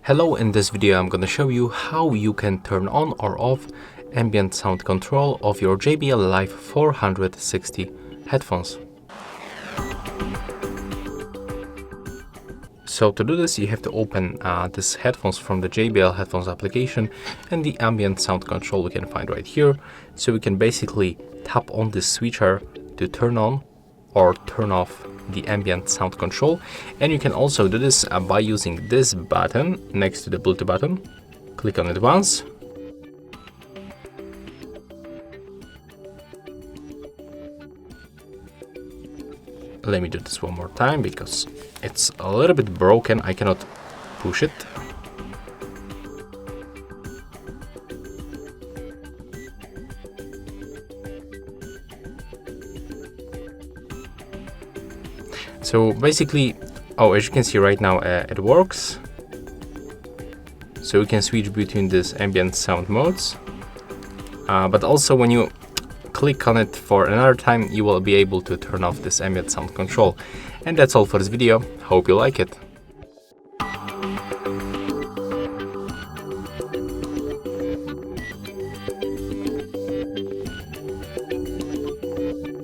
Hello, in this video I'm gonna show you how you can turn on or off ambient sound control of your JBL Live 460 headphones. So to do this, you have to open this headphones from the JBL headphones application, and the ambient sound control we can find right here. So we can basically tap on this switcher to turn on or turn off the ambient sound control. And you can also do this by using this button next to the Bluetooth button. Click on it once. Let me do this one more time because it's a little bit broken. I cannot push it. So basically, as you can see right now, it works. So we can switch between these ambient sound modes. But also when you click on it for another time, you will be able to turn off this ambient sound control. And that's all for this video. Hope you like it.